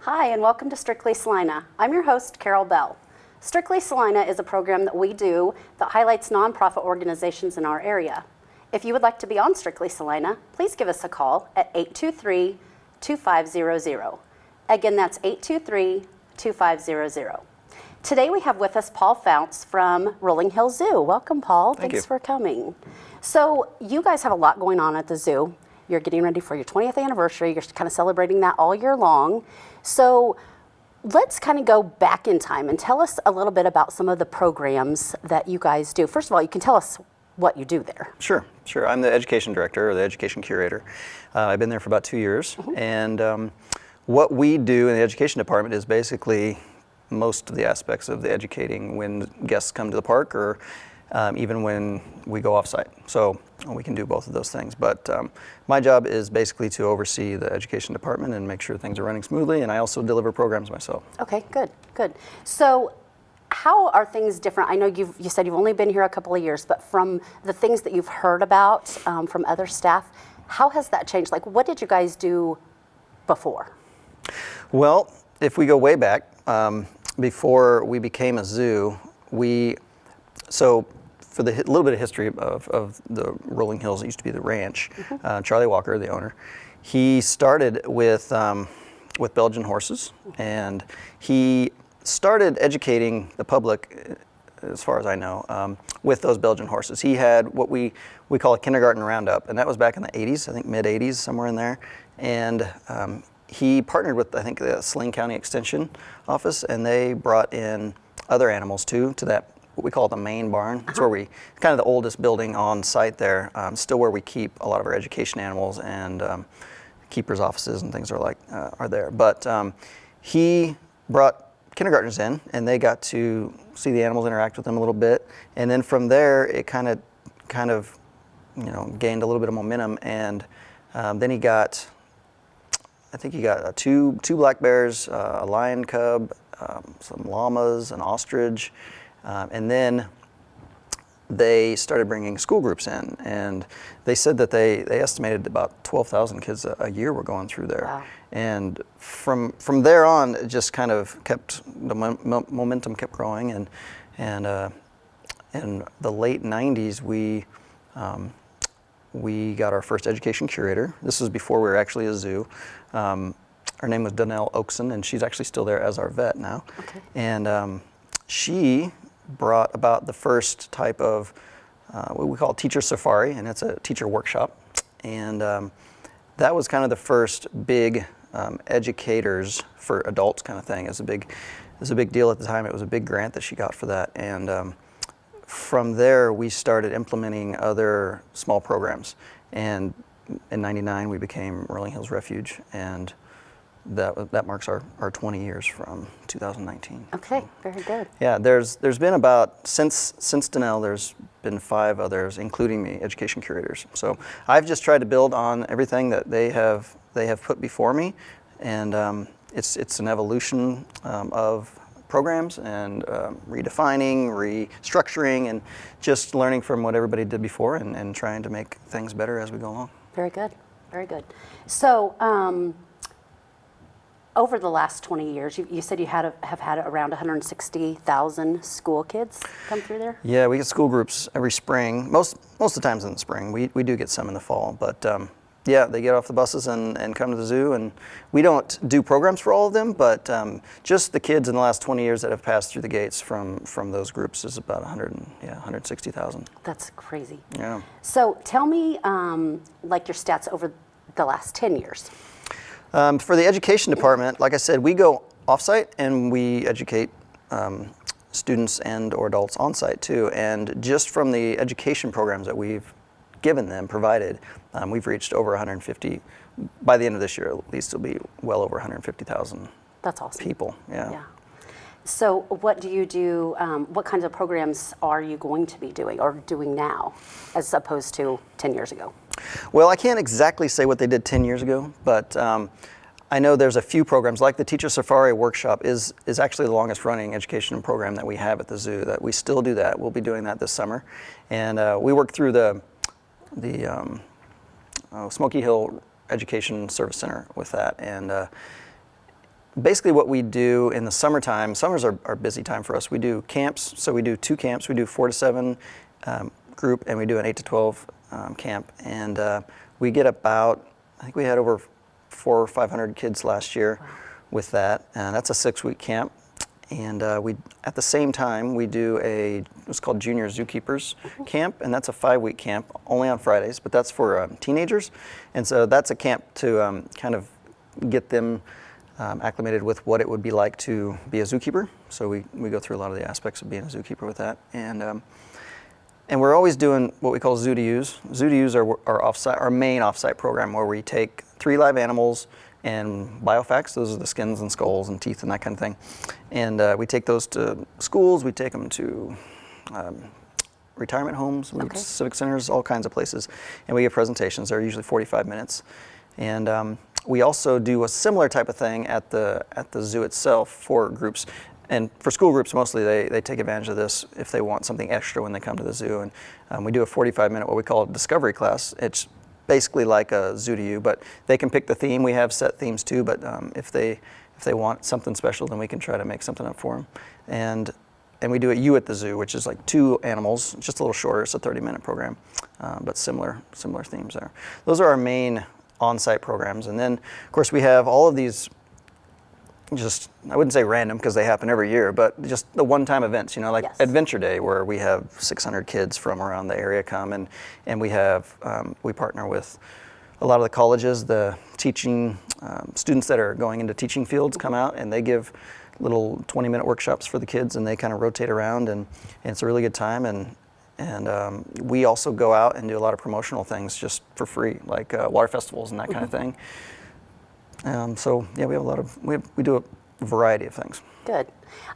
Hi, and welcome to Strictly Salina. I'm your host, Carol Bell. Strictly Salina is a program that we do that highlights nonprofit organizations in our area. If you would like to be on Strictly Salina, please give us a call at 823-2500. Again, that's 823-2500. Today we have with us Paul Fouts from Rolling Hills Zoo. Welcome, Paul. Thanks for coming. So you guys have a lot going on at the zoo. You're getting ready for your 20th anniversary. You're kind of celebrating that all year long. So let's kind of go back in time and tell us a little bit about some of the programs that you guys do. First of all, you can tell us what you do there. Sure. I'm the education director, or the education curator. I've been there for about 2 years. And what we do in the education department is basically most of the aspects of the educating when guests come to the park, or even when we go off-site. So we can do both of those things. But my job is basically to oversee the education department and make sure things are running smoothly, and I also deliver programs myself. Okay, good. So how are things different? I know you said you've only been here a couple of years, but from the things that you've heard about from other staff, how has that changed? Like, what did you guys do before? Well, if we go way back, before we became a zoo, so for the little bit of history of the Rolling Hills, it used to be the ranch. Charlie Walker, the owner, he started with Belgian horses, and he started educating the public, as far as I know, with those Belgian horses. He had what we call a kindergarten roundup, and that was back in the 80s, I think mid-80s, somewhere in there. And he partnered with, I think, the Salina County Extension Office, and they brought in other animals too, to that, what we call the main barn. It's where kind of the oldest building on site there, still where we keep a lot of our education animals, and keepers' offices and things are there. But he brought kindergartners in, and they got to see the animals, interact with them a little bit, and then from there it kind of gained a little bit of momentum, and then he got, I think he got two black bears, a lion cub, some llamas, an ostrich, and then they started bringing school groups in, and they said that they estimated about 12,000 kids a year were going through there. Wow. And from there on, it just kind of the momentum kept growing, and in the late 90s, we got our first education curator. This was before we were actually a zoo. Her name was Donnell Oakson, and she's actually still there as our vet now. Okay. And she brought about the first type of what we call teacher safari, and it's a teacher workshop. And that was kind of the first big educators for adults kind of thing. It was a big deal at the time. It was a big grant that she got for that. And from there, we started implementing other small programs. And in '99, we became Rolling Hills Refuge, and that marks our 20 years from 2019. Okay, very good. Yeah, there's been about, since Donnell, there's been 5 others, including me, education curators. So I've just tried to build on everything that they have put before me, and it's an evolution of programs, and redefining, restructuring, and just learning from what everybody did before, and trying to make things better as we go along. Very good, very good. So over the last 20 years, you said you have had around 160,000 school kids come through there? Yeah, we get school groups every spring. Most of the times in the spring. We do get some in the fall, but yeah, they get off the buses and come to the zoo, and we don't do programs for all of them, but just the kids in the last 20 years that have passed through the gates from those groups is about 160,000. That's crazy. Yeah. So tell me, like, your stats over the last 10 years. For the education department, like I said, we go off-site and we educate students and or adults on-site too. And just from the education programs that we've provided, we've reached over 150. By the end of this year, at least, it'll be well over 150,000. That's awesome. People. Yeah. So what do you do? What kinds of programs are you going to be doing or doing now, as opposed to 10 years ago? Well, I can't exactly say what they did 10 years ago, but I know there's a few programs, like the Teacher Safari Workshop is actually the longest running education program that we have at the zoo, that we still do that. We'll be doing that this summer. And we work through the Smoky Hill Education Service Center with that. And basically what we do in the summertime, summers are busy time for us. We do camps, so we do 2 camps. We do 4 to 7 group, and we do an 8 to 12 camp. And we get about, I think we had over 400 or 500 kids last year with that. And that's a 6-week camp. And we, at the same time, we do what's called Junior Zookeepers Camp, and that's a 5-week camp, only on Fridays, but that's for teenagers. And so that's a camp to kind of get them acclimated with what it would be like to be a zookeeper. So we go through a lot of the aspects of being a zookeeper with that. And we're always doing what we call Zoo to Use. Zoo to Use are our main offsite program, where we take 3 live animals and biofacts, those are the skins and skulls and teeth and that kind of thing. And we take those to schools, we take them to retirement homes, civic centers, all kinds of places. And we give presentations. They're usually 45 minutes. And we also do a similar type of thing at the zoo itself for groups. And for school groups, mostly they take advantage of this if they want something extra when they come to the zoo. And we do a 45-minute, what we call a discovery class. It's basically like a Zoo to You, but they can pick the theme. We have set themes too, but if they want something special, then we can try to make something up for them. And we do a You at the Zoo, which is like 2 animals, just a little shorter. It's a 30-minute program, but similar themes there. Those are our main on-site programs. And then, of course, we have all of these, just, I wouldn't say random because they happen every year, but just the one-time events, like Adventure Day, where we have 600 kids from around the area come, and we partner with a lot of the colleges. The teaching students that are going into teaching fields come out, and they give little 20-minute workshops for the kids, and they kind of rotate around, and it's a really good time. And we also go out and do a lot of promotional things just for free, like water festivals and that kind of thing. So yeah, we do a variety of things. Good.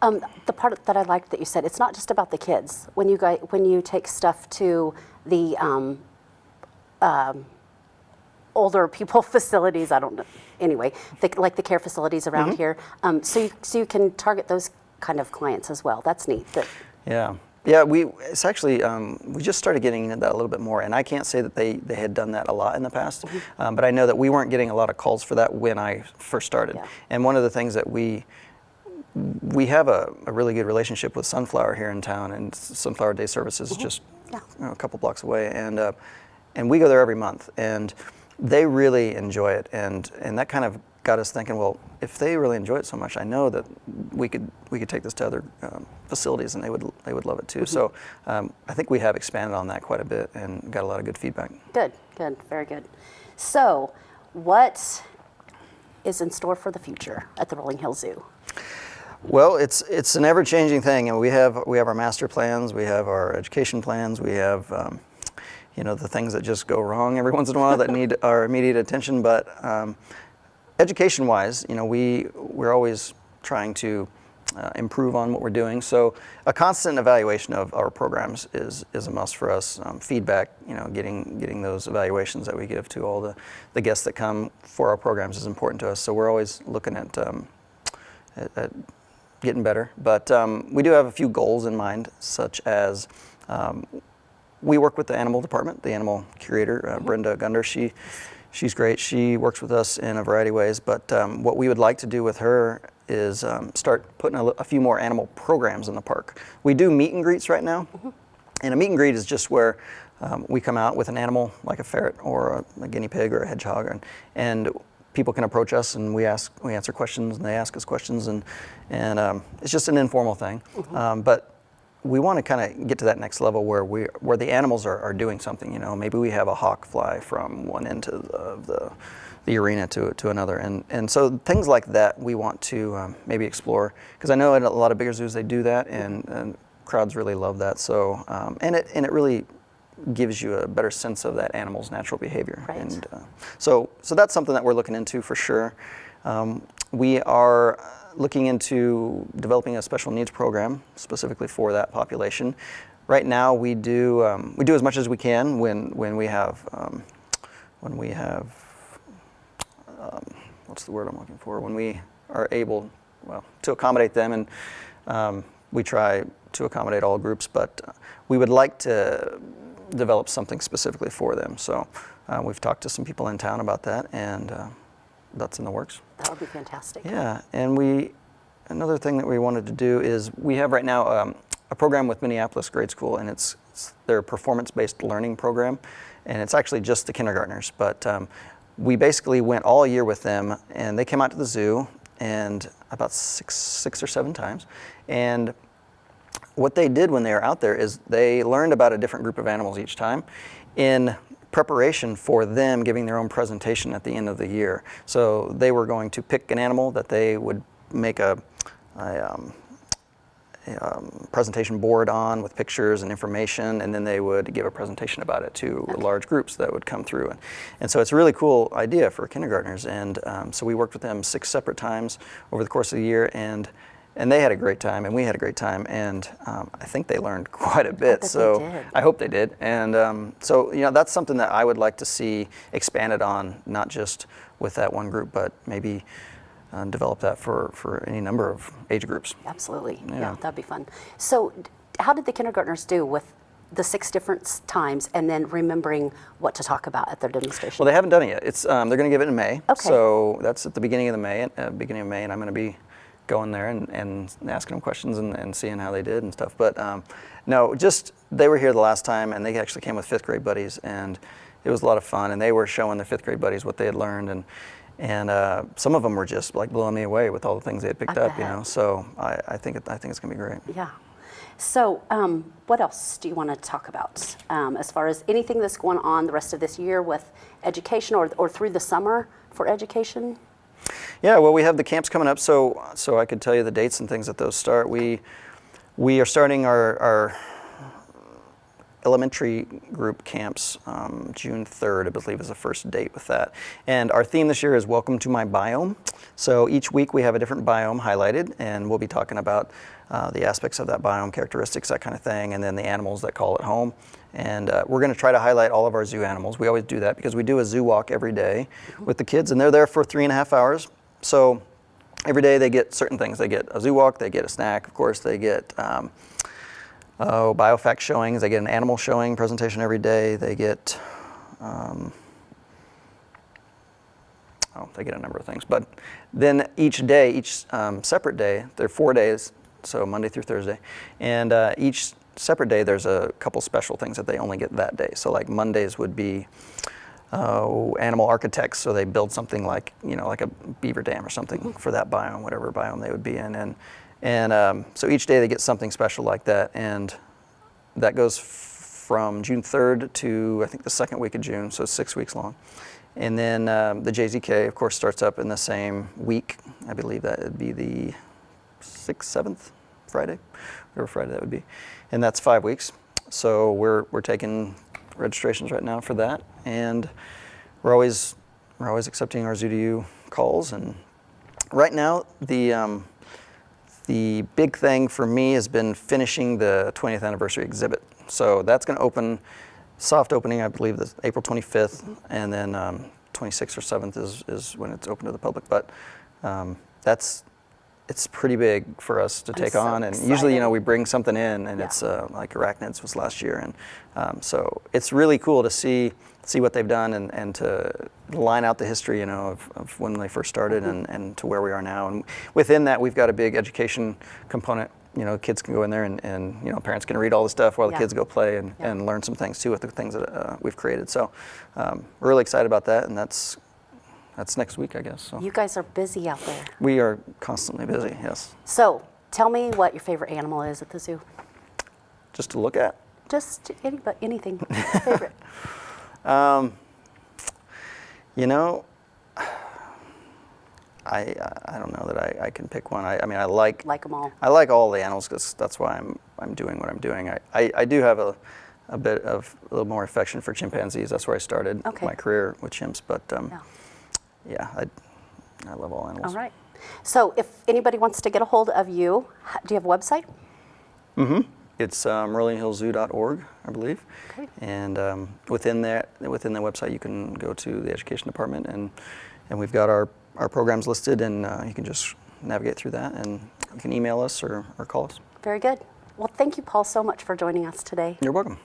The part that I liked that you said, it's not just about the kids. When you take stuff to the older people facilities, I don't know. Anyway, like the care facilities around here, so you can target those kind of clients as well. That's neat. Yeah. It's actually, we just started getting into that a little bit more, and I can't say that they had done that a lot in the past, but I know that we weren't getting a lot of calls for that when I first started. Yeah. And one of the things that we have a really good relationship with Sunflower here in town, and Sunflower Day Services is just a couple blocks away, and we go there every month, and they really enjoy it, and that kind of got us thinking, well, if they really enjoy it so much, I know that we could take this to other facilities, and they would love it too. So I think we have expanded on that quite a bit and got a lot of good feedback. Good, very good. So what is in store for the future at the Rolling Hill Zoo? Well, it's an ever-changing thing, and we have our master plans, we have our education plans, we have the things that just go wrong every once in a while that need our immediate attention, but education-wise, we're always trying to improve on what we're doing. So a constant evaluation of our programs is a must for us. Feedback, getting those evaluations that we give to all the guests that come for our programs is important to us. So we're always looking at getting better. But we do have a few goals in mind, such as we work with the animal department, the animal curator, Brenda Gunder. She's great. She works with us in a variety of ways, but what we would like to do with her is start putting a few more animal programs in the park. We do meet and greets right now, and a meet and greet is just where we come out with an animal like a ferret or a guinea pig or a hedgehog, and people can approach us, and we answer questions, and they ask us questions, and it's just an informal thing. But we want to kind of get to that next level where the animals are doing something. Maybe we have a hawk fly from one end of the arena to another, and so things like that we want to maybe explore, because I know in a lot of bigger zoos they do that, and crowds really love that. So and it really gives you a better sense of that animal's natural behavior. Right. And so that's something that we're looking into for sure. We are looking into developing a special needs program specifically for that population. Right now, we do as much as we can when we have what's the word I'm looking for? When we are able, to accommodate them, and we try to accommodate all groups, but we would like to develop something specifically for them. So we've talked to some people in town about that, and that's in the works. That would be fantastic. Yeah, and another thing that we wanted to do is we have right now a program with Minneapolis Grade School, and it's their performance-based learning program, and it's actually just the kindergartners. But we basically went all year with them, and they came out to the zoo and about six or seven times, and what they did when they were out there is they learned about a different group of animals each time in preparation for them giving their own presentation at the end of the year. So they were going to pick an animal that they would make a presentation board on with pictures and information, and then they would give a presentation about it to large groups that would come through. And so it's a really cool idea for kindergartners. And so we worked with them 6 separate times over the course of the year, and they had a great time, and we had a great time, and I think they learned quite a bit. So I hope they did. And so that's something that I would like to see expanded on, not just with that one group, but maybe develop that for any number of age groups. Absolutely. Yeah, that'd be fun. So how did the kindergartners do with the 6 different times and then remembering what to talk about at their demonstration? Well, they haven't done it yet. It's they're going to give it in May. Okay. So that's at the beginning of May, and I'm going to be going there and asking them questions and seeing how they did and stuff. But no, just they were here the last time, and they actually came with 5th grade buddies, and it was a lot of fun. And they were showing their 5th grade buddies what they had learned, and some of them were just like blowing me away with all the things they had picked up. So I think it's gonna be great. Yeah. So what else do you want to talk about as far as anything that's going on the rest of this year with education or through the summer for education? Yeah, well, we have the camps coming up, so I could tell you the dates and things that those start. We are starting our elementary group camps June 3rd, I believe, is the first date with that. And our theme this year is Welcome to My Biome. So each week we have a different biome highlighted, and we'll be talking about the aspects of that biome, characteristics, that kind of thing, and then the animals that call it home. And we're going to try to highlight all of our zoo animals. We always do that because we do a zoo walk every day with the kids, and they're there for 3.5 hours. So every day they get certain things. They get a zoo walk, they get a snack, of course, they get biofact showings, they get an animal showing presentation every day, they get they get a number of things. But then each day, each separate day, there are 4 days, so Monday through Thursday, and each separate day there's a couple special things that they only get that day. So like Mondays would be animal architects, so they build something like like a beaver dam or something for that biome, whatever biome they would be in, and so each day they get something special like that, and that goes from June 3rd to I think the 2nd week of June, so 6 weeks long. And then the JZK, of course, starts up in the same week. I believe that would be the 6th, 7th Friday, whatever Friday that would be, and that's 5 weeks. So we're taking registrations right now for that, and we're always accepting our Zoo2U calls. And right now the big thing for me has been finishing the 20th anniversary exhibit. So that's going to open, soft opening, I believe, this April 25th, and then 26th or 7th is when it's open to the public. But it's pretty big for us to take on, and usually we bring something in, and it's like arachnids was last year, and so it's really cool to see what they've done and to line out the history of when they first started and to where we are now. And within that we've got a big education component. Kids can go in there and parents can read all the stuff while the kids go play and learn some things too with the things that we've created. So we're really excited about that, and that's next week, I guess. So. You guys are busy out there. We are constantly busy, yes. So tell me what your favorite animal is at the zoo. Just to look at? Just anything. Favorite. I don't know that I can pick one. I mean, I like them all. I like all the animals because that's why I'm doing what I'm doing. I do have a little more affection for chimpanzees. That's where I started my career with chimps. But I love all animals. All right. So if anybody wants to get a hold of you, do you have a website? Mm-hmm. It's rollinghill.org, I believe. Okay. And within the website, you can go to the education department, and we've got our programs listed, and you can just navigate through that, and you can email us or call us. Very good. Well, thank you, Paul, so much for joining us today. You're welcome.